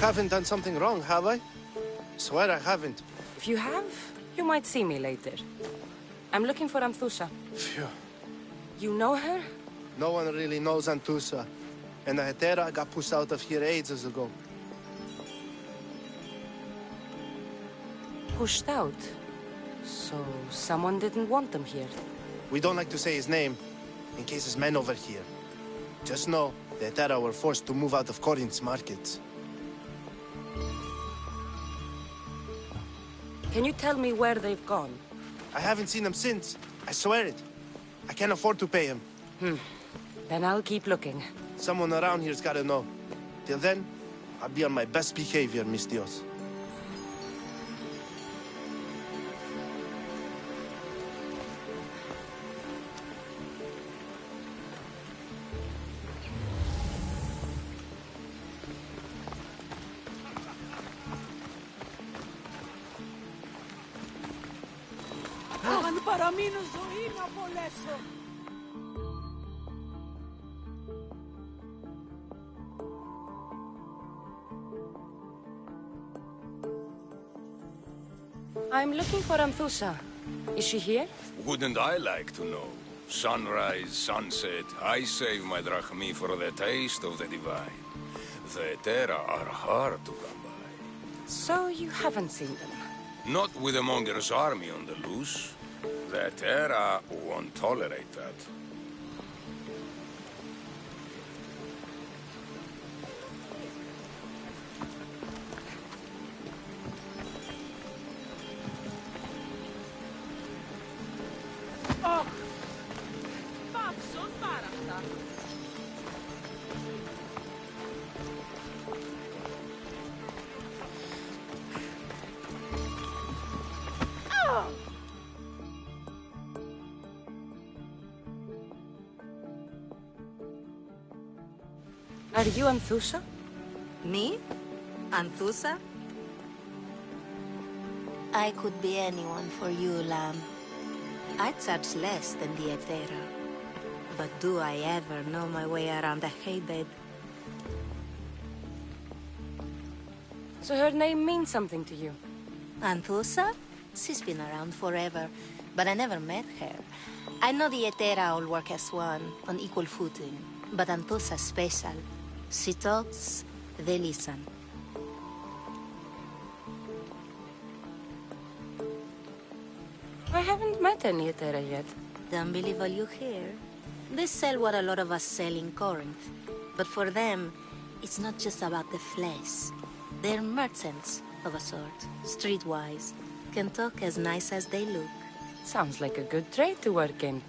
Haven't done something wrong, have I? Swear I haven't. If you have, you might see me later. I'm looking for Anthusa. Phew. You know her? No one really knows Anthusa. And the Hetera got pushed out of here ages ago. Pushed out? So someone didn't want them here. We don't like to say his name, in case his men over here. Just know, the Hetera were forced to move out of Corinth's markets. Can you tell me where they've gone? I haven't seen him since. I swear it. I can't afford to pay him. Then I'll keep looking. Someone around here's gotta know. Till then, I'll be on my best behavior, mis Dios. παραμείνω ζωή να απολέσω. I'm looking for Anthusa. Is she here? Wouldn't I like to know? Sunrise, sunset, I save my drachmi for the taste of the divine. The Hetera are hard to come by. So you haven't seen them? Not with the Monger's army on the loose. The Hetera won't tolerate that. Are you Anthusa? Me? Anthusa? I could be anyone for you, lamb. I charge less than the Hetera. But do I ever know my way around a haybed? So her name means something to you? Anthusa? She's been around forever, but I never met her. I know the Hetera all work as one, on equal footing, but Anthusa's special. She talks, they listen. I haven't met any Hetera yet. Don't believe all you hear. They sell what a lot of us sell in Corinth. But for them, it's not just about the flesh. They're merchants of a sort, streetwise. Can talk as nice as they look. Sounds like a good trade to work in.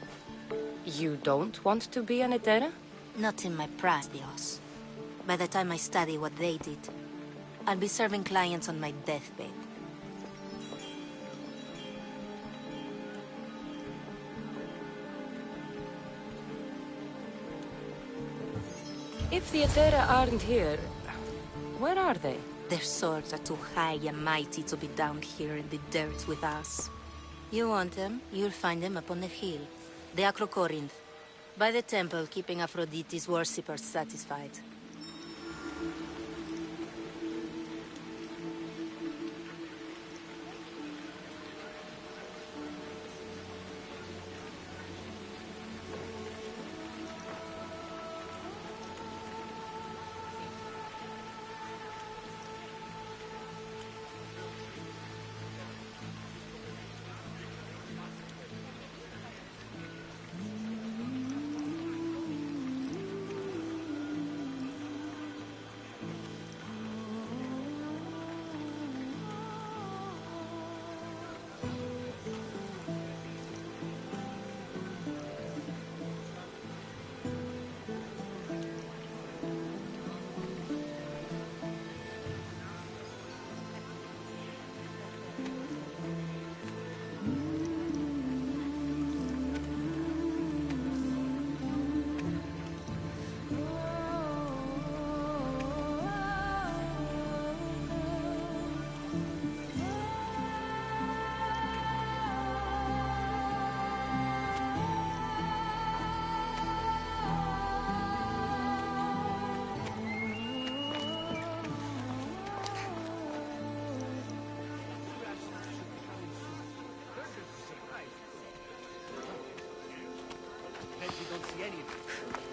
You don't want to be an Hetera? Not in my price, Dios. By the time I study what they did, I'll be serving clients on my deathbed. If the Hetera aren't here, where are they? Their swords are too high and mighty to be down here in the dirt with us. You want them, you'll find them up on the hill. The Acro Corinth. By the temple, keeping Aphrodite's worshippers satisfied.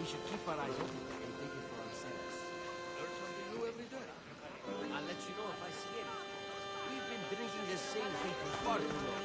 should keep our eyes open and take it for ourselves. Learn something new every day. I'll let you know if I see it. We've been drinking the same thing for far too long.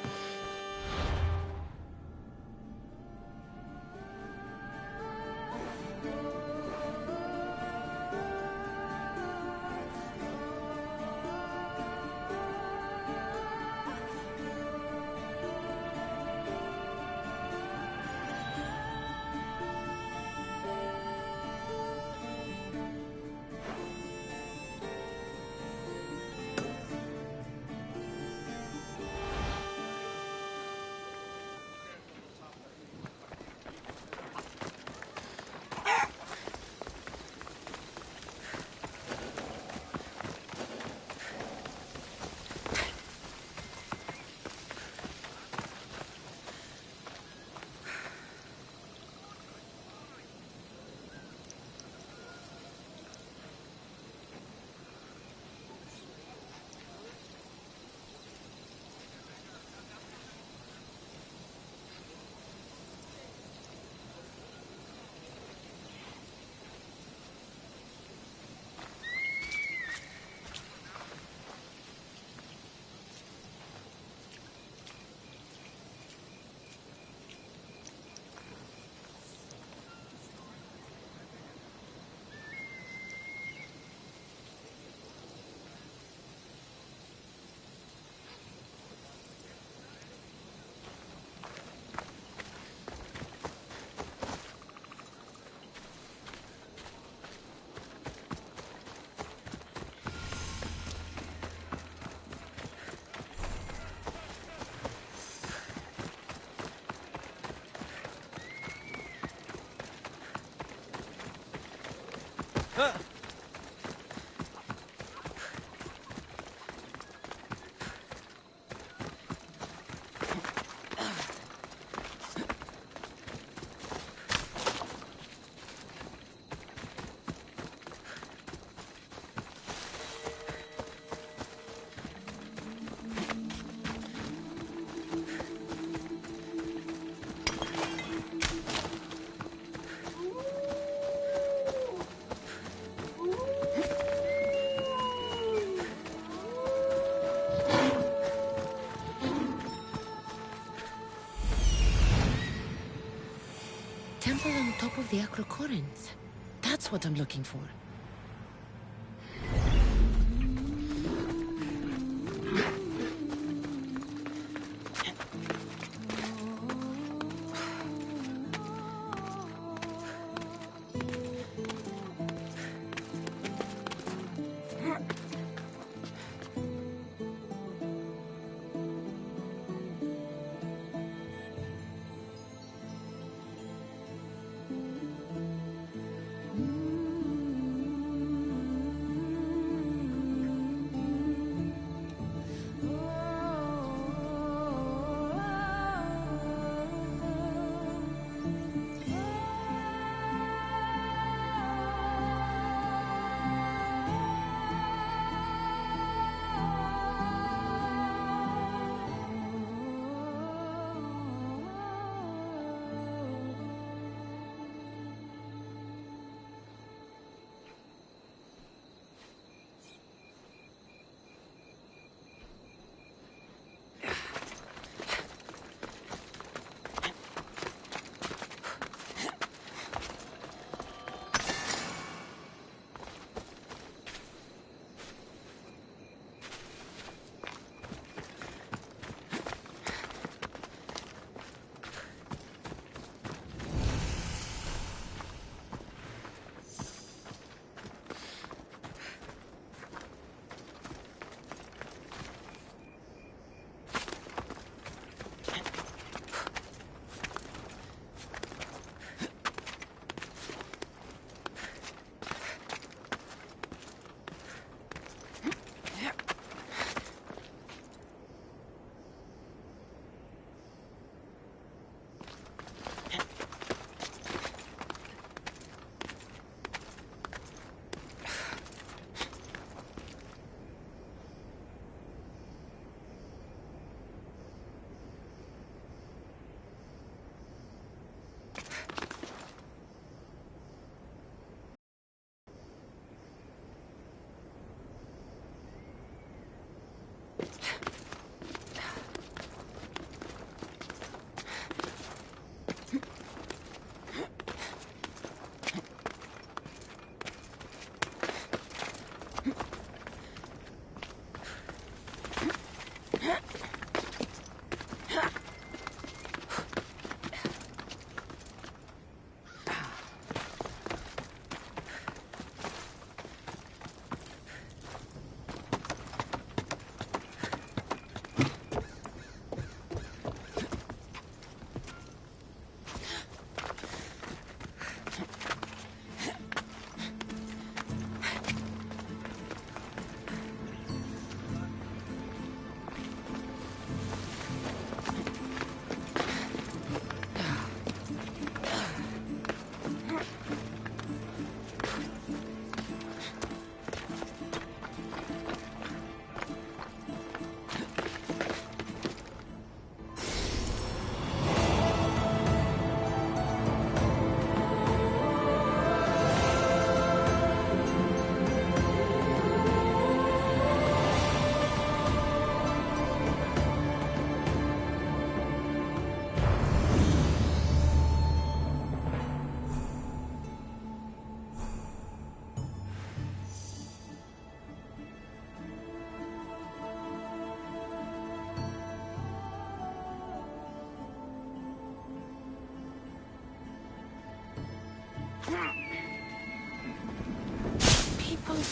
Temple on top of the Acrocorinth. That's what I'm looking for.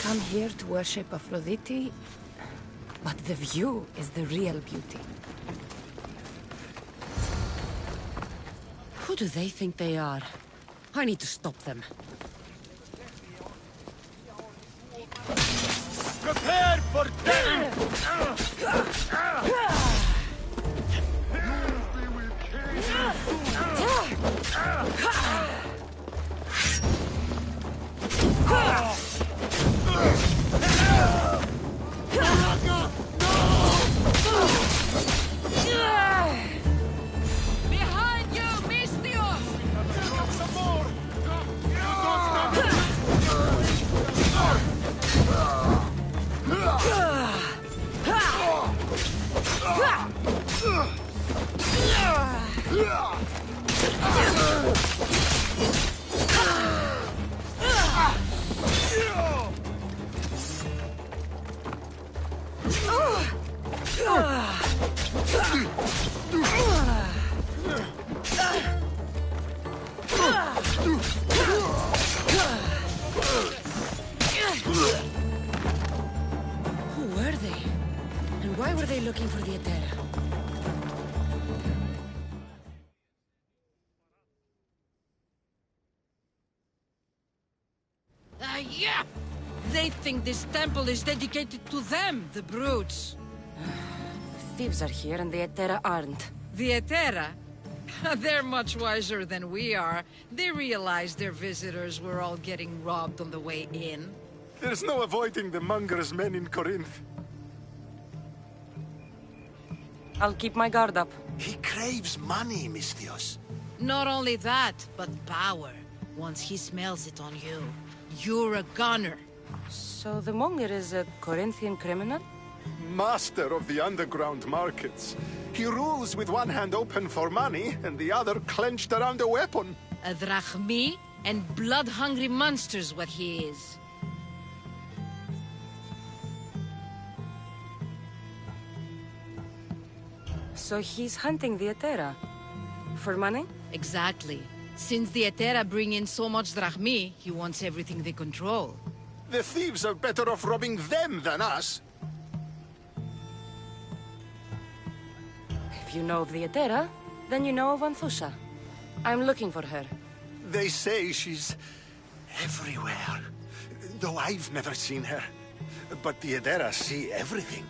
come here to worship Aphrodite, but the view is the real beauty. Who do they think they are? I need to stop them. Prepare for death! Behind you, Mistios! Some more! Who were they? And why were they looking for the Etera? Yeah! They think this temple is dedicated to them, the brutes. Thieves are here and the Etera aren't. The Etera? They're much wiser than we are. They realized their visitors were all getting robbed on the way in. There's no avoiding the monger's men in Corinth. I'll keep my guard up. He craves money, Mistios. Not only that, but power. Once he smells it on you, you're a gunner. So the monger is a Corinthian criminal? Master of the underground markets. He rules with one hand open for money and the other clenched around a weapon. A drachmi and blood-hungry monster's what he is. So he's hunting the Etera. For money? Exactly. Since the Etera bring in so much drachmi, he wants everything they control. The thieves are better off robbing them than us. If you know of the Etera, then you know of Anthusha. I'm looking for her. They say she's everywhere. Though I've never seen her. But the Edera see everything.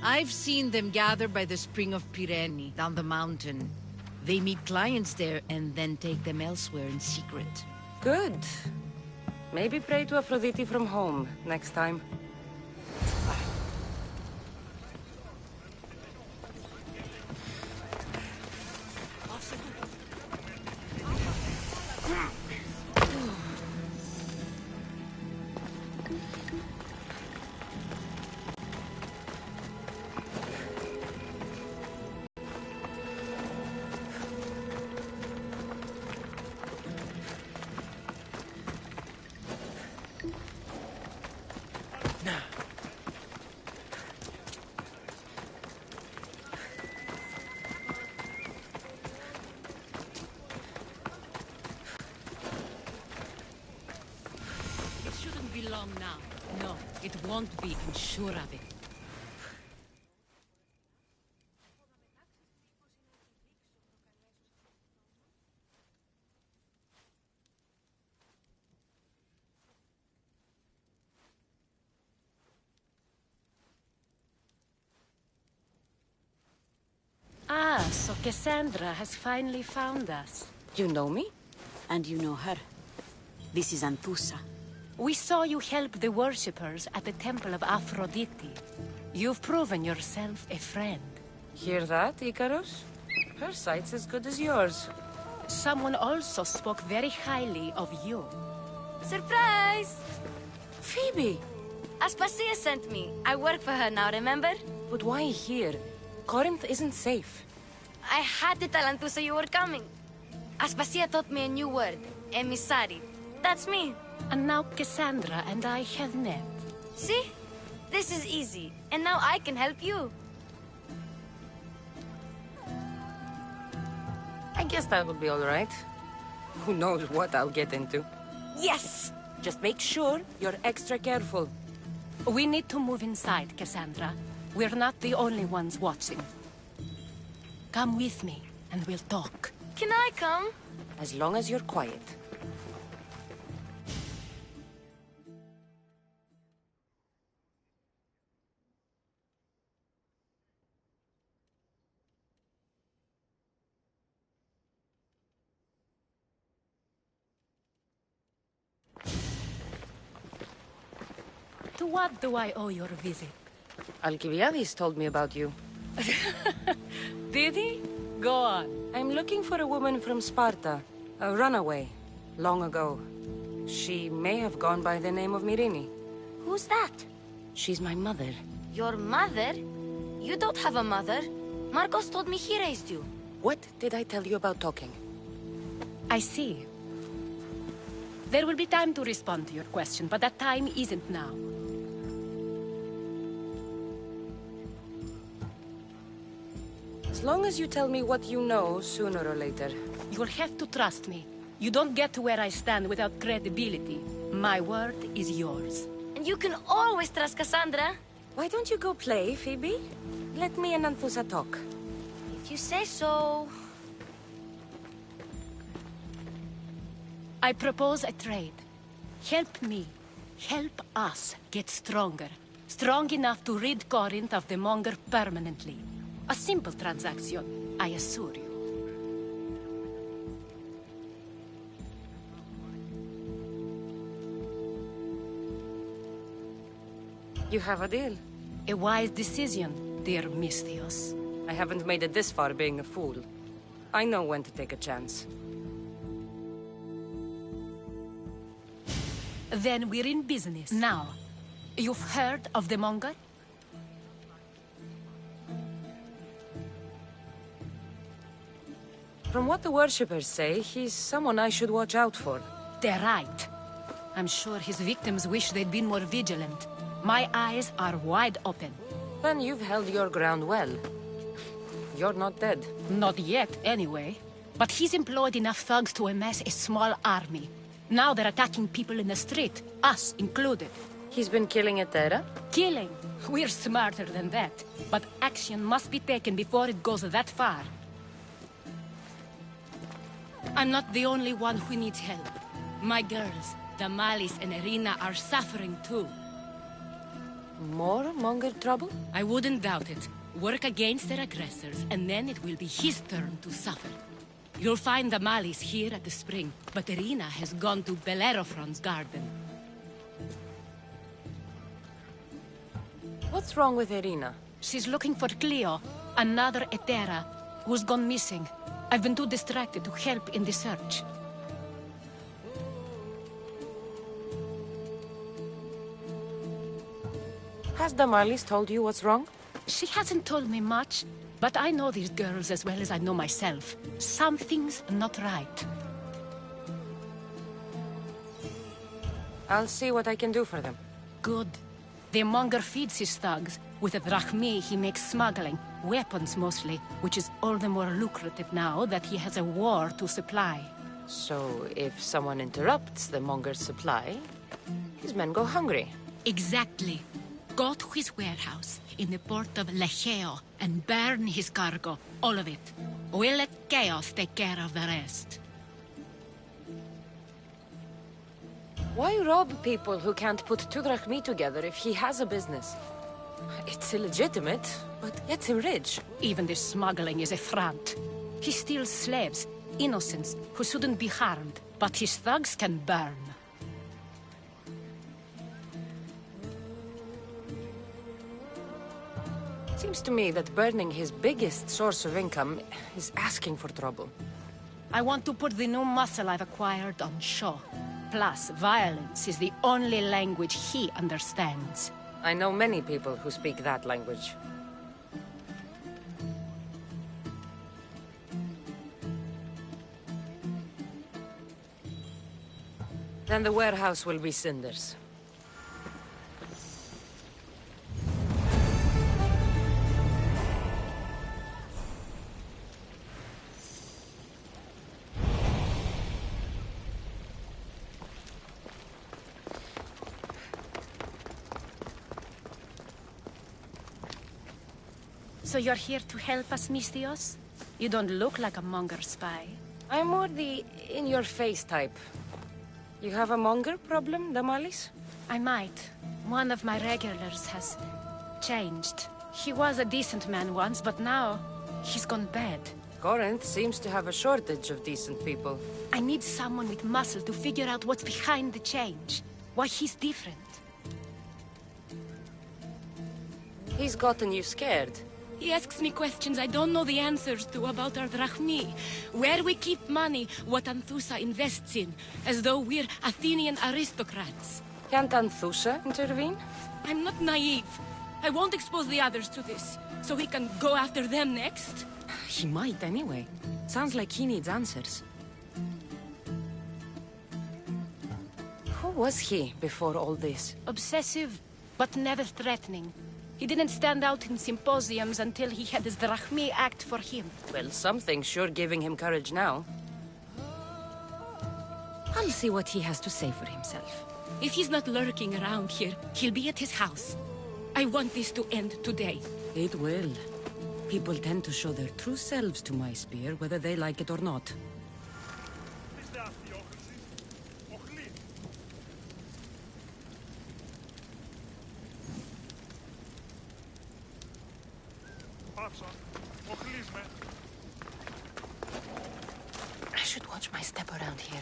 I've seen them gather by the spring of Pirene, down the mountain. They meet clients there and then take them elsewhere in secret. Good. Maybe pray to Aphrodite from home next time. It shouldn't be long now. No, it won't be, I'm sure of it. Ah, so Kassandra has finally found us. You know me? And you know her. This is Anthusha. We saw you help the worshippers at the Temple of Aphrodite. You've proven yourself a friend. Hear that, Icarus? Her sight's as good as yours. Someone also spoke very highly of you. Surprise! Phoebe! Aspasia sent me. I work for her now, remember? But why here? Corinth isn't safe. I had to tell Anthusha you were coming. Aspasia taught me a new word. Emissary. That's me. And now Kassandra and I have met. See? This is easy. And now I can help you. I guess that will be all right. Who knows what I'll get into. Yes! Just make sure you're extra careful. We need to move inside, Kassandra. We're not the only ones watching. Come with me, and we'll talk. Can I come? As long as you're quiet. To what do I owe your visit? Alcibiades told me about you. Did he? Go on. I'm looking for a woman from Sparta. A runaway. Long ago. She may have gone by the name of Myrine. Who's that? She's my mother. Your mother? You don't have a mother. Marcos told me he raised you. What did I tell you about talking? I see. There will be time to respond to your question, but that time isn't now. As long as you tell me what you know, sooner or later. You'll have to trust me. You don't get to where I stand without credibility. My word is yours. And you can always trust Kassandra. Why don't you go play, Phoebe? Let me and Anthusa talk. If you say so. I propose a trade. Help me. Help us get stronger. Strong enough to rid Corinth of the Monger permanently. A simple transaction, I assure you. You have a deal. A wise decision, dear Misthios. I haven't made it this far being a fool. I know when to take a chance. Then we're in business. Now, you've heard of the Monger? From what the worshippers say, he's someone I should watch out for. They're right. I'm sure his victims wish they'd been more vigilant. My eyes are wide open. Then you've held your ground well. You're not dead. Not yet, anyway. But he's employed enough thugs to amass a small army. Now they're attacking people in the street, us included. He's been killing Etera? Killing? We're smarter than that. But action must be taken before it goes that far. I'm not the only one who needs help. My girls, Damalis and Irina, are suffering too. More Monger trouble? I wouldn't doubt it. Work against their aggressors, and then it will be his turn to suffer. You'll find Damalis here at the spring, but Irina has gone to Bellerophon's garden. What's wrong with Irina? She's looking for Cleo, another Etera, who's gone missing. I've been too distracted to help in the search. Has Damalis told you what's wrong? She hasn't told me much, but I know these girls as well as I know myself. Something's not right. I'll see what I can do for them. Good. The Monger feeds his thugs. With a drachmi, he makes smuggling. Weapons, mostly. Which is all the more lucrative now that he has a war to supply. So, if someone interrupts the Monger's supply, his men go hungry. Exactly. Go to his warehouse in the port of Lecheo and burn his cargo. All of it. We'll let chaos take care of the rest. Why rob people who can't put 2 drachmi together if he has a business? It's illegitimate, but gets him rich. Even this smuggling is a front. He steals slaves, innocents, who shouldn't be harmed, but his thugs can burn. Seems to me that burning his biggest source of income is asking for trouble. I want to put the new muscle I've acquired on show. Plus, violence is the only language he understands. I know many people who speak that language. Then the warehouse will be cinders. So you're here to help us, Mistios? You don't look like a monger spy. I'm more the in-your-face type. You have a monger problem, Damalis? I might. One of my regulars has changed. He was a decent man once, but now he's gone bad. Corinth seems to have a shortage of decent people. I need someone with muscle to figure out what's behind the change. Why he's different. He's gotten you scared. He asks me questions I don't know the answers to about our drachmi, where we keep money, what Anthusa invests in, as though we're Athenian aristocrats. Can't Anthusa intervene? I'm not naive. I won't expose the others to this, so we can go after them next. He might anyway. Sounds like he needs answers. Who was he before all this? Obsessive, but never threatening. He didn't stand out in symposiums until he had his drachmi act for him. Well, something's sure giving him courage now. I'll see what he has to say for himself. If he's not lurking around here, he'll be at his house. I want this to end today. It will. People tend to show their true selves to my spear, whether they like it or not. I should watch my step around here.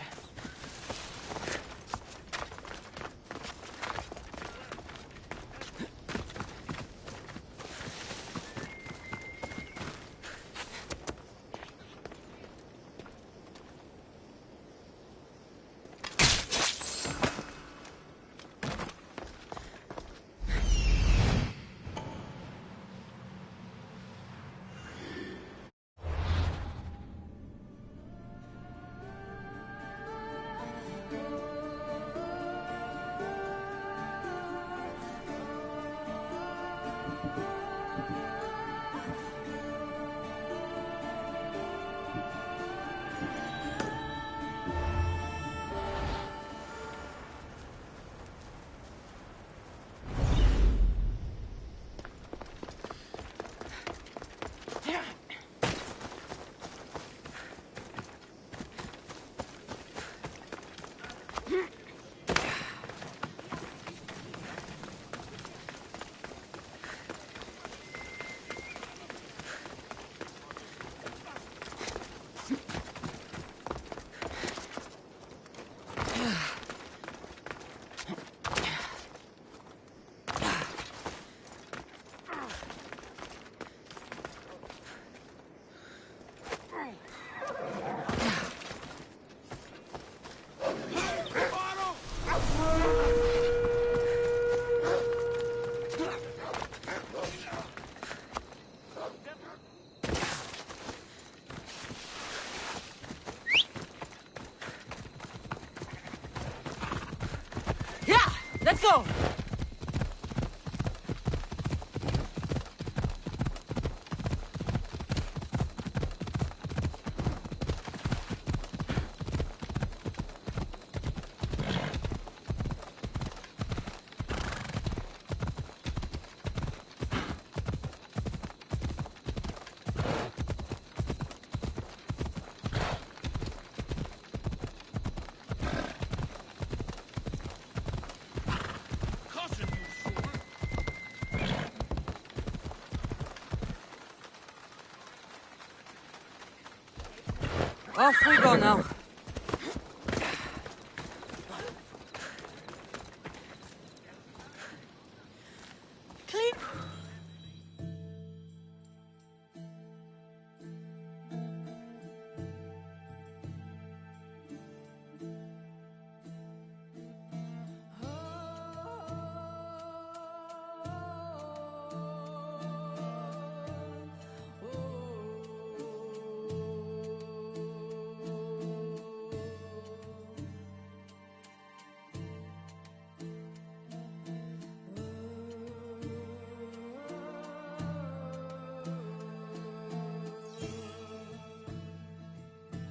Let's go! Off we go now.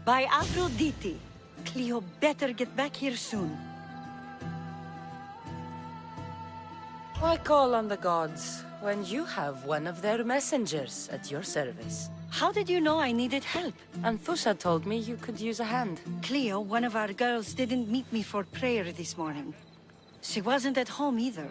By Aphrodite, Cleo better get back here soon. Why call on the gods when you have one of their messengers at your service? How did you know I needed help? Anthusa told me you could use a hand. Cleo, one of our girls, didn't meet me for prayer this morning. She wasn't at home either.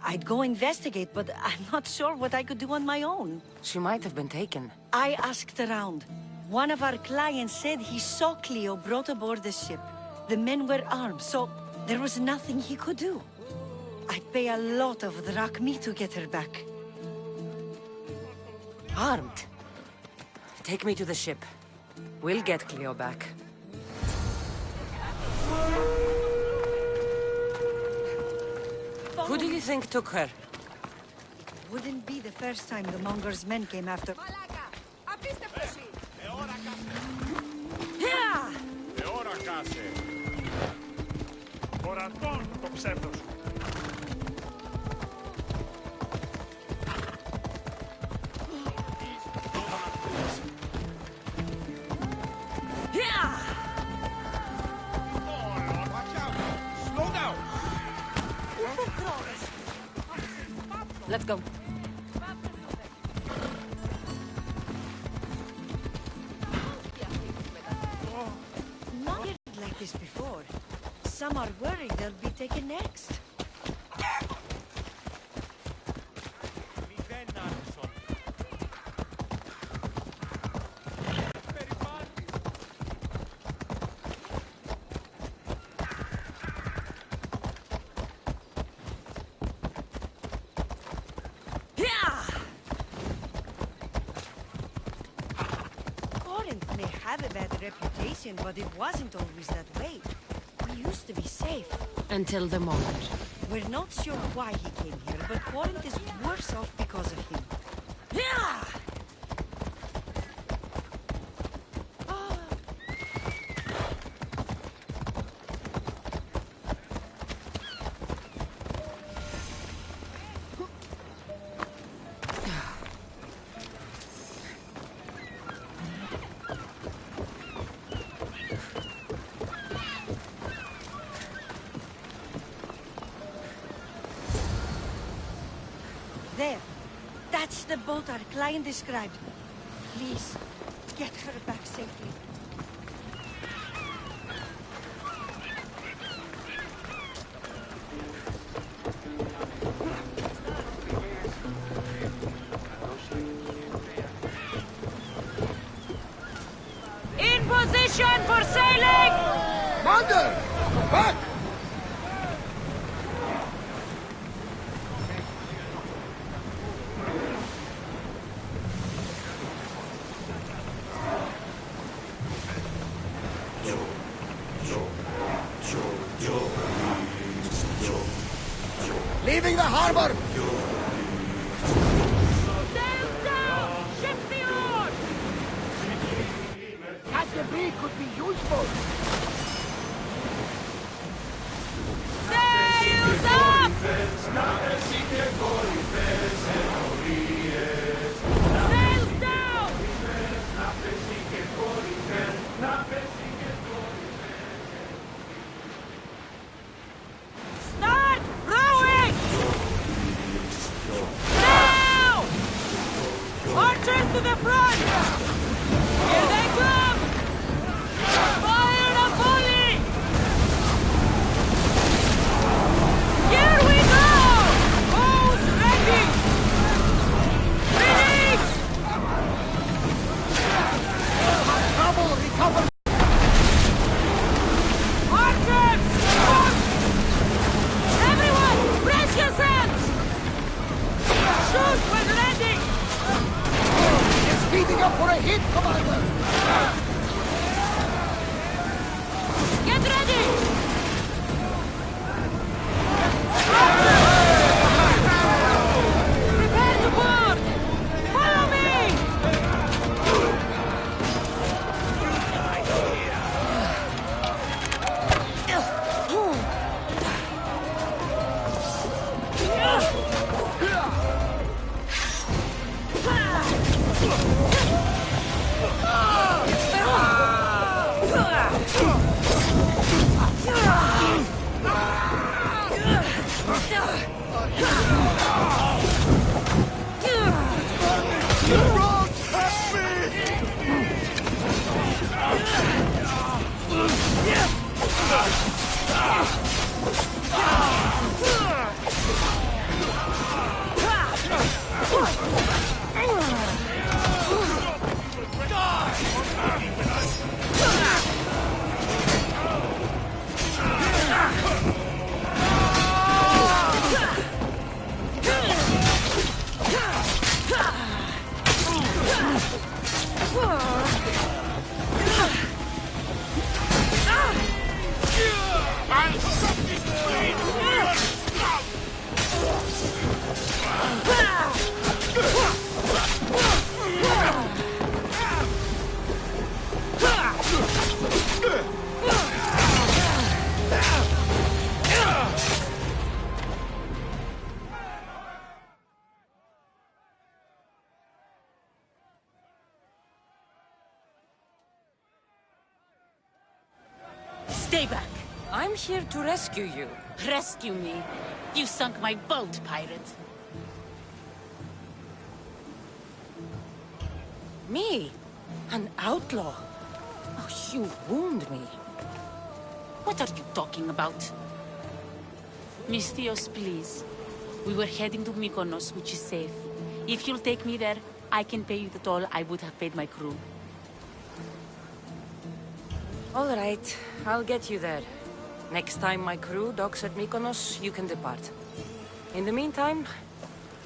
I'd go investigate, but I'm not sure what I could do on my own. She might have been taken. I asked around. One of our clients said he saw Cleo brought aboard the ship. The men were armed, so there was nothing he could do. I'd pay a lot of drachmi to get her back. Armed? Take me to the ship. We'll get Cleo back. Who do you think took her? Wouldn't be the first time the Monger's men came after... Yeah! Let's go. Not like this before. Some are worried they'll be taken next. Have a bad reputation, but it wasn't always that way. We used to be safe. Until the moment. We're not sure why he came here, but Corinth is worse off because of him. Yeah! There. That's the boat our client described. Please, get her back safely. In position for sailing! Commander! Back! Leaving the harbor! Sail down! Ship the oars! That debris could be useful! Sails up! Sails down! Start rowing! Now! Archers to the front! Here they come! Fire a volley! Here we go! Bows ready! Release! Trouble! Recover! Archers! Front! Everyone, brace yourselves! Shoot when ready! It's speeding up for a hit, Commander! Get ready! Prepare to board! Follow me! Stay back! I'm here to rescue you. Rescue me. You sunk my boat, pirate. Me? An outlaw? Oh, you wound me. What are you talking about? Mystios, please. We were heading to Mykonos, which is safe. If you'll take me there, I can pay you the toll I would have paid my crew. All right, I'll get you there. Next time my crew docks at Mykonos, you can depart. In the meantime,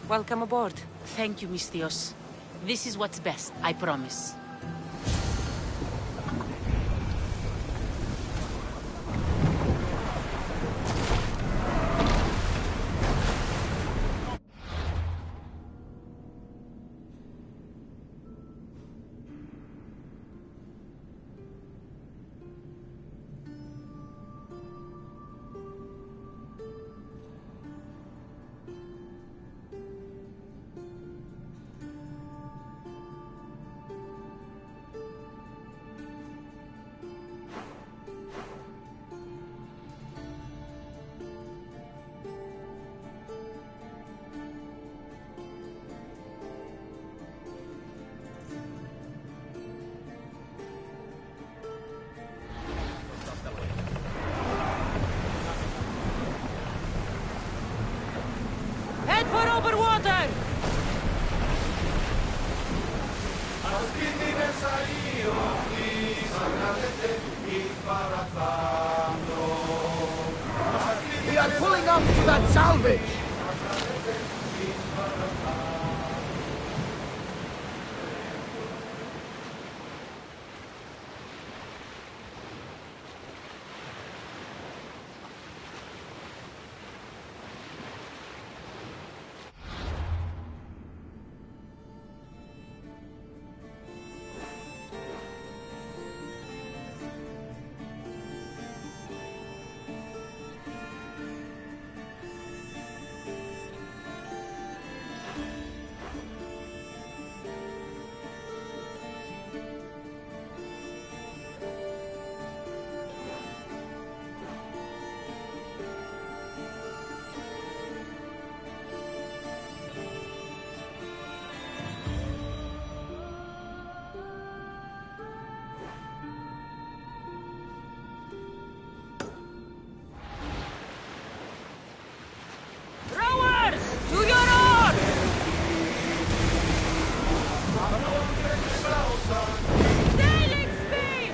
welcome aboard. Thank you, Mystios. This is what's best, I promise. Head for over water! We are pulling up to that salvage! Rowers! To your oars! Sailing speed!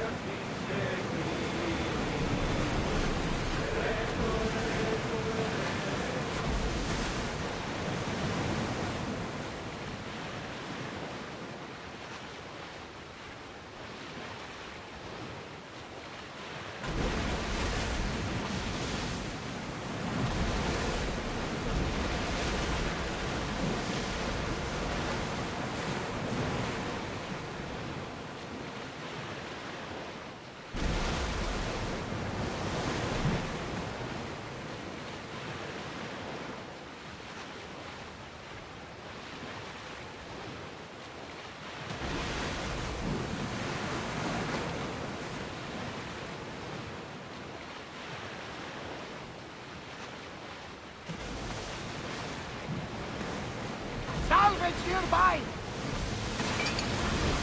Salvage nearby!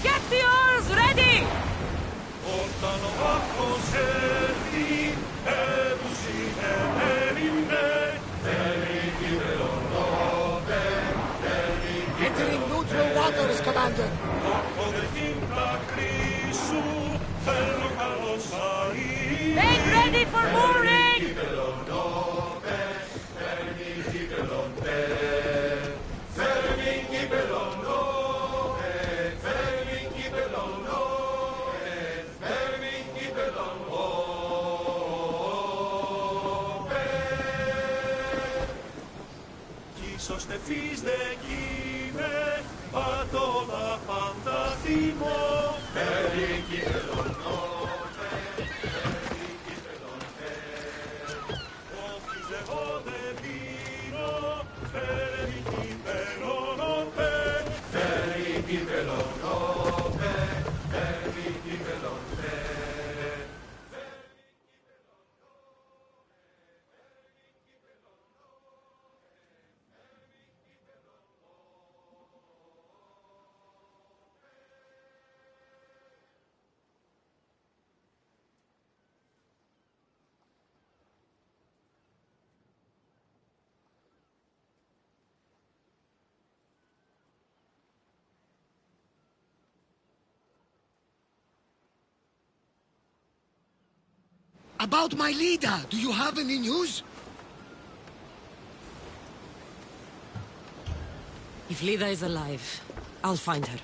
Get the oars ready! Entering neutral waters, Commander! Make ready for mooring! Σώστε φύς δε κείμε, πατώνα πάντα θύμω. Φέρει κύπελον νόβε, φέρει κύπελον τε. Όφης εγώ δε πίνω, φέρε About my leader, do you have any news? If Lida is alive, I'll find her.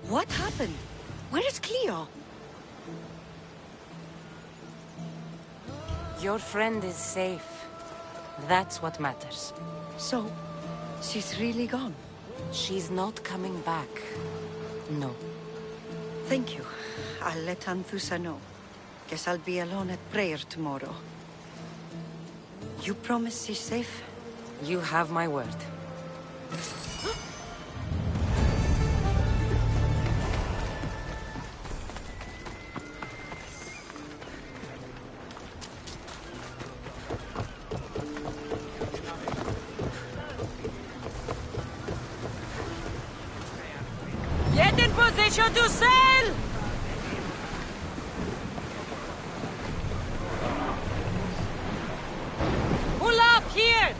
What happened? Where is Cleo? Your friend is safe. That's what matters. So, she's really gone? She's not coming back. No. Thank you. I'll let Anthusa know. Guess I'll be alone at prayer tomorrow. You promise she's safe? You have my word. Get in position to sail! Pull up here!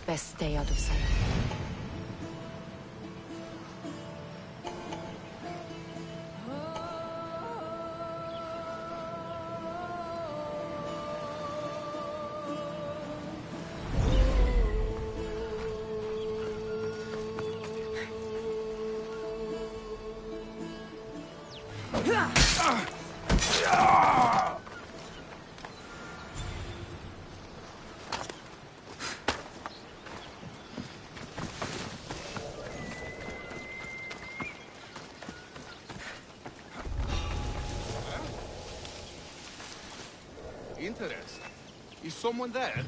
Best stay out of sight. Interesting. Is someone there?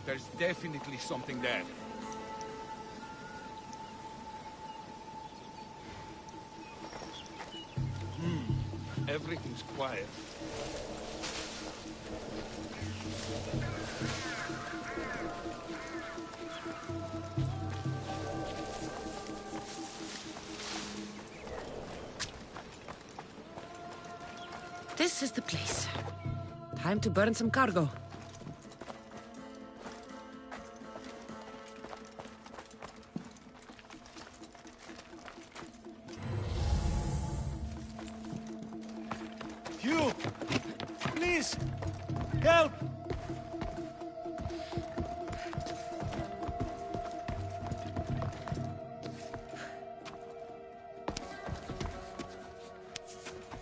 There's definitely something there. Everything's quiet. This is the place. Time to burn some cargo. You! Please! Help!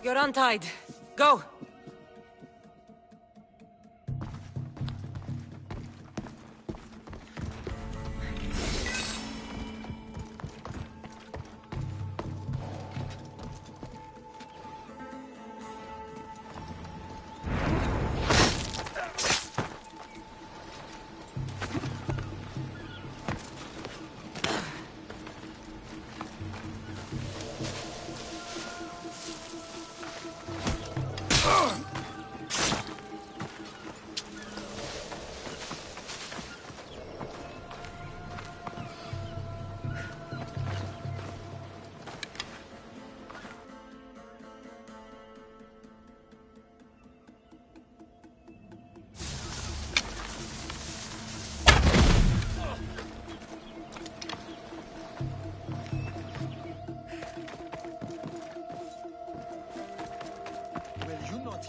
You're untied. Go!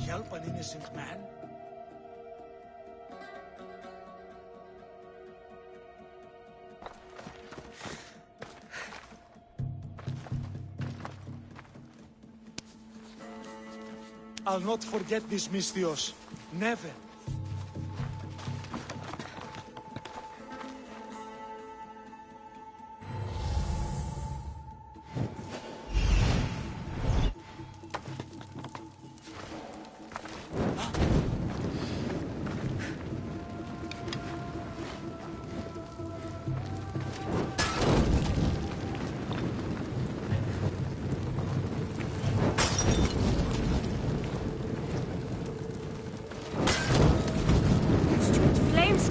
Help an innocent man? I'll not forget this, Misthios. Never.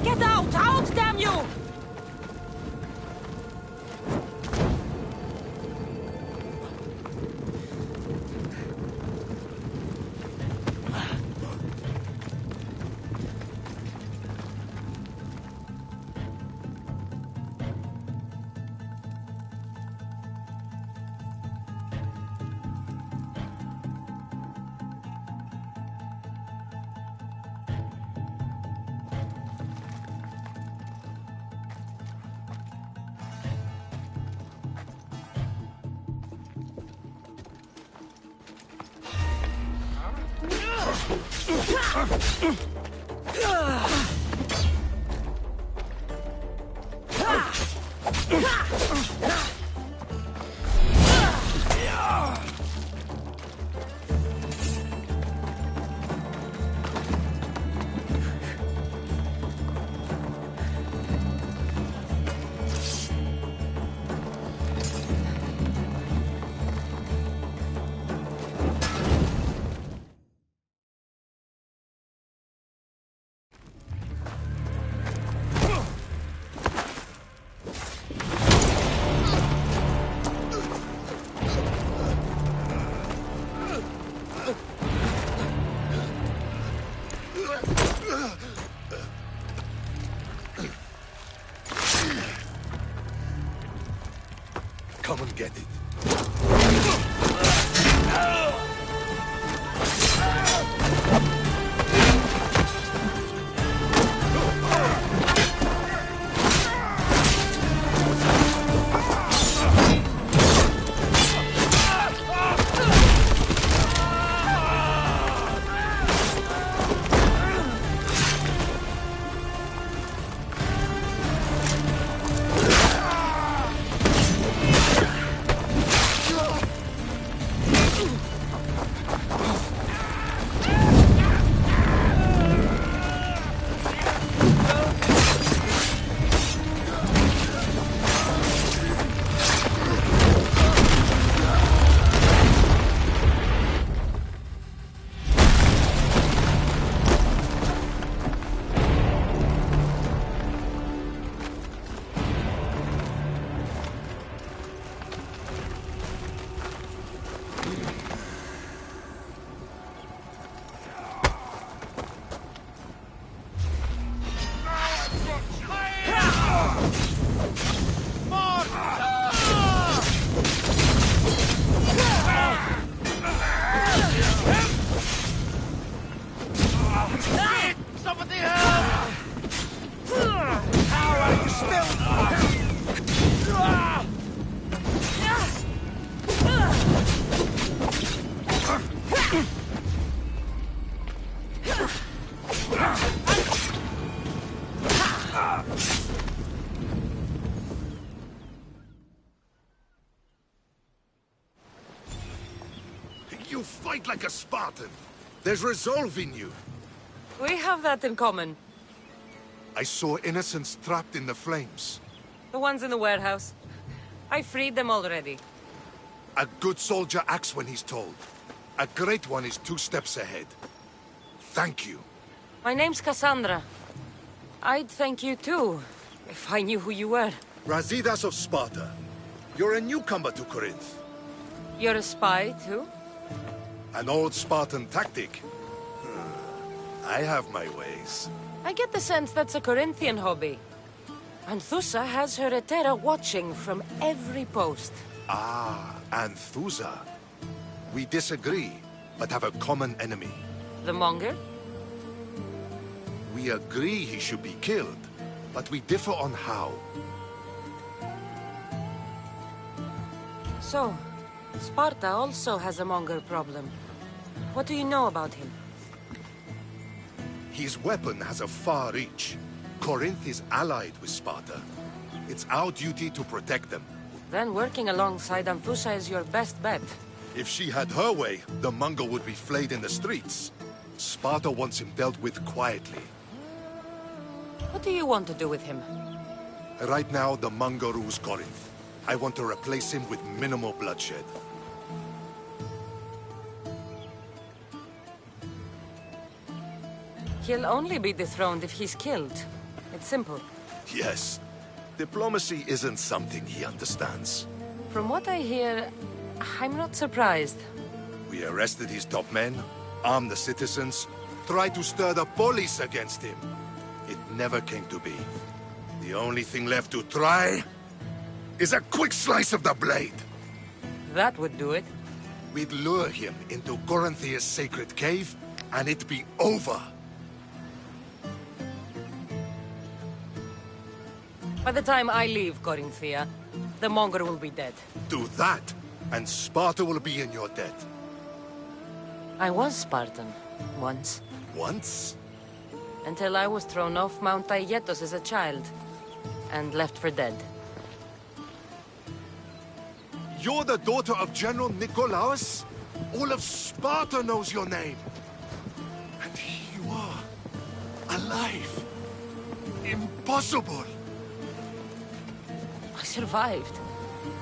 Get out! Out, damn you! Come and get it. You fight like a Spartan. There's resolve in you. We have that in common. I saw innocents trapped in the flames. The ones in the warehouse. I freed them already. A good soldier acts when he's told. A great one is 2 steps ahead. Thank you. My name's Kassandra. I'd thank you too, if I knew who you were. Recientes of Sparta. You're a newcomer to Corinth. You're a spy too? An old Spartan tactic. I have my ways. I get the sense that's a Corinthian hobby. Anthusa has her Etera watching from every post. Ah, Anthusa. We disagree, but have a common enemy. The Monger? We agree he should be killed, but we differ on how. So, Sparta also has a Monger problem. What do you know about him? His weapon has a far reach. Corinth is allied with Sparta. It's our duty to protect them. Then working alongside Anthusa is your best bet. If she had her way, the Mongol would be flayed in the streets. Sparta wants him dealt with quietly. What do you want to do with him? Right now, the Mongol rules Corinth. I want to replace him with minimal bloodshed. He'll only be dethroned if he's killed. It's simple. Yes. Diplomacy isn't something he understands. From what I hear, I'm not surprised. We arrested his top men, armed the citizens, tried to stir the police against him. It never came to be. The only thing left to try is a quick slice of the blade. That would do it. We'd lure him into Corinthia's sacred cave, and it'd be over. By the time I leave Corinthia, the Monger will be dead. Do that, and Sparta will be in your debt. I was Spartan, once. Once? Until I was thrown off Mount Aietos as a child, and left for dead. You're the daughter of General Nikolaos? All of Sparta knows your name. And here you are, alive. Impossible. I survived.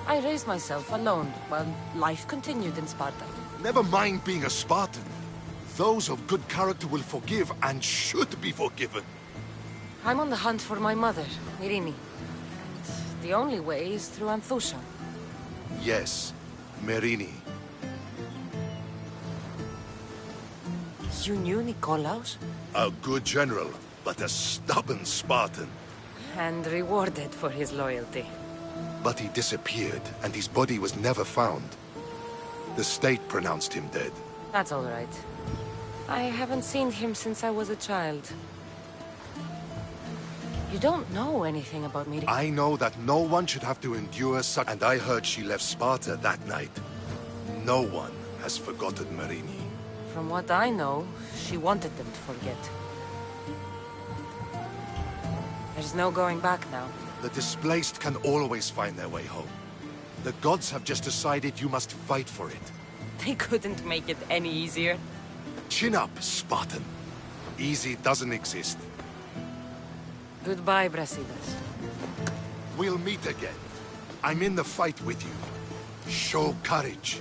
I raised myself alone, while life continued in Sparta. Never mind being a Spartan. Those of good character will forgive and should be forgiven. I'm on the hunt for my mother, Myrini. The only way is through Anthusa. Yes, Myrini. You knew Nikolaos? A good general, but a stubborn Spartan. And rewarded for his loyalty. But he disappeared, and his body was never found. The state pronounced him dead. That's all right. I haven't seen him since I was a child. You don't know anything about Myrini. I know that no one should have to endure such... And I heard she left Sparta that night. No one has forgotten Myrini. From what I know, she wanted them to forget. There's no going back now. The displaced can always find their way home. The gods have just decided you must fight for it. They couldn't make it any easier. Chin up, Spartan. Easy doesn't exist. Goodbye, Brasidas. We'll meet again. I'm in the fight with you. Show courage.